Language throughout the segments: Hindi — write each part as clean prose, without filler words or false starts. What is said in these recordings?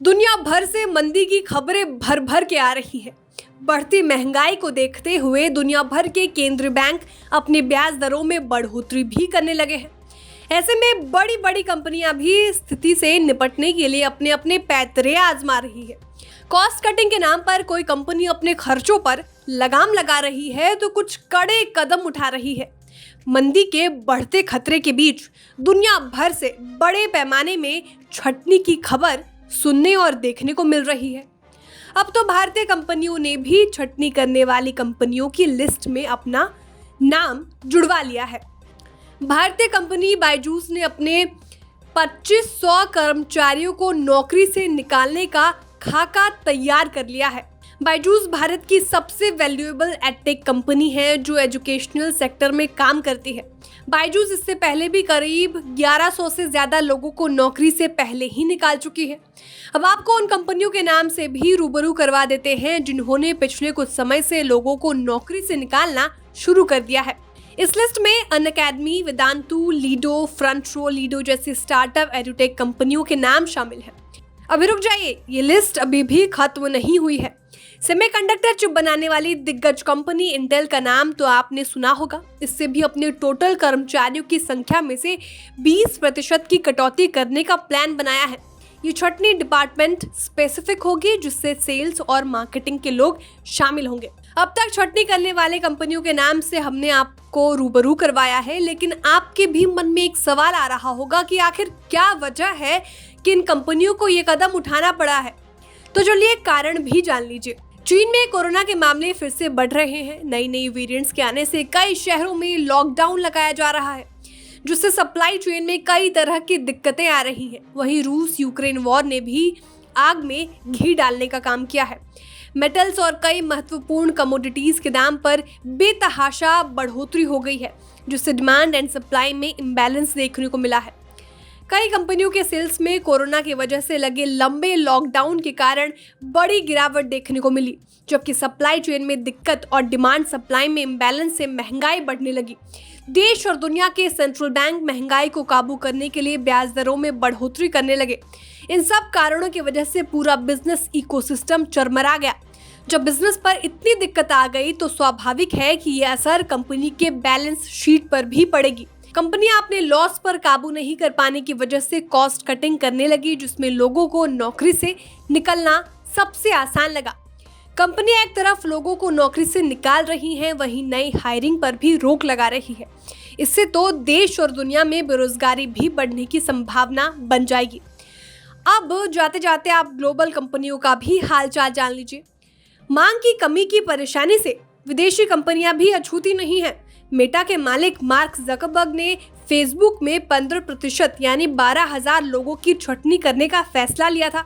दुनिया भर से मंदी की खबरें भर भर के आ रही हैं। बढ़ती महंगाई को देखते हुए दुनिया भर के केंद्रीय बैंक अपने ब्याज दरों में बढ़ोतरी भी करने लगे हैं। ऐसे में बड़ी बड़ी कंपनियां भी स्थिति से निपटने के लिए अपने अपने पैतरे आजमा रही है। कॉस्ट कटिंग के नाम पर कोई कंपनी अपने खर्चों पर लगाम लगा रही है तो कुछ कड़े कदम उठा रही है। मंदी के बढ़ते खतरे के बीच दुनिया भर से बड़े पैमाने में छटनी की खबर सुनने और देखने को मिल रही है। अब तो भारतीय कंपनियों ने भी छटनी करने वाली कंपनियों की लिस्ट में अपना नाम जुड़वा लिया है। भारतीय कंपनी बायजूस ने अपने 2500 कर्मचारियों को नौकरी से निकालने का खाका तैयार कर लिया है। बायजूस भारत की सबसे वैल्यूएबल एडटेक कंपनी है जो एजुकेशनल सेक्टर में काम करती है। बायजूस इससे पहले भी करीब 1100 से ज़्यादा लोगों को नौकरी से पहले ही निकाल चुकी है। अब आपको उन कंपनियों के नाम से भी रूबरू करवा देते हैं जिन्होंने पिछले कुछ समय से लोगों को नौकरी से निकालना शुरू कर दिया है। इस लिस्ट में Unacademy, Vedantu, Lido, front row Lido जैसी स्टार्टअप एडुटेक कंपनियों के नाम शामिल हैं। अभी रुक जाइए, ये लिस्ट अभी भी खत्म नहीं हुई है। सेमीकंडक्टर चिप बनाने वाली दिग्गज कंपनी इंटेल का नाम तो आपने सुना होगा। इससे भी अपने टोटल कर्मचारियों की संख्या में से 20% की कटौती करने का प्लान बनाया है। ये छटनी डिपार्टमेंट स्पेसिफिक होगी जिससे सेल्स और मार्केटिंग के लोग शामिल होंगे। अब तक छटनी करने वाले कंपनियों के नाम से हमने आपको रूबरू करवाया है, लेकिन आपके भी मन में एक सवाल आ रहा होगा कि आखिर क्या वजह है कि इन कंपनियों को ये कदम उठाना पड़ा है। तो चलिए कारण भी जान लीजिए। चीन में कोरोना के मामले फिर से बढ़ रहे हैं। नई वेरिएंट्स के आने से कई शहरों में लॉकडाउन लगाया जा रहा है, जिससे सप्लाई चेन में कई तरह की दिक्कतें आ रही हैं। वहीं रूस यूक्रेन वॉर ने भी आग में घी डालने का काम किया है। मेटल्स और कई महत्वपूर्ण कमोडिटीज के दाम पर बेतहाशा बढ़ोतरी हो गई है, जिससे डिमांड एंड सप्लाई में इम्बैलेंस देखने को मिला है। कई कंपनियों के सेल्स में कोरोना की वजह से लगे लंबे लॉकडाउन के कारण बड़ी गिरावट देखने को मिली, जबकि सप्लाई चेन में दिक्कत और डिमांड सप्लाई में इम्बैलेंस से महंगाई बढ़ने लगी। देश और दुनिया के सेंट्रल बैंक महंगाई को काबू करने के लिए ब्याज दरों में बढ़ोतरी करने लगे। इन सब कारणों की वजह से पूरा बिजनेस इकोसिस्टम चरमरा गया। जब बिजनेस पर इतनी दिक्कत आ गई तो स्वाभाविक है कि यह असर कंपनी के बैलेंस शीट पर भी पड़ेगी। कंपनियां अपने लॉस पर काबू नहीं कर पाने की वजह से कॉस्ट कटिंग करने लगी, जिसमें लोगों को नौकरी से निकलना सबसे आसान लगा। कंपनियां एक तरफ लोगों को नौकरी से निकाल रही हैं, वहीं नई हायरिंग पर भी रोक लगा रही है। इससे तो देश और दुनिया में बेरोजगारी भी बढ़ने की संभावना बन जाएगी। अब जाते जाते आप ग्लोबल कंपनियों का भी हालचाल जान लीजिए। मांग की कमी की परेशानी से विदेशी कंपनियां भी अछूती नहीं हैं। मेटा के मालिक मार्क ज़करबर्ग ने फेसबुक में 15% यानी 12,000 लोगों की छटनी करने का फैसला लिया था।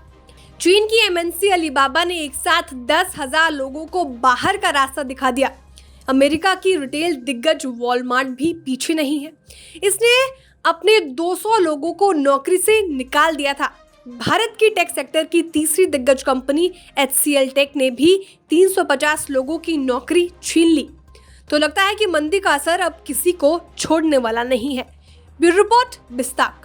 चीन की एमएनसी अलीबाबा ने एक साथ 10,000 लोगों को बाहर का रास्ता दिखा दिया। अमेरिका की रिटेल दिग्गज वॉलमार्ट भी पीछे नहीं है। इसने अपने 200 लोगों को नौकरी से निकाल दिया था। भारत की टेक सेक्टर की तीसरी दिग्गज कंपनी HCL टेक ने भी 350 लोगों की नौकरी छीन ली। तो लगता है कि मंदी का असर अब किसी को छोड़ने वाला नहीं है। Bureau report, बिस्ताक।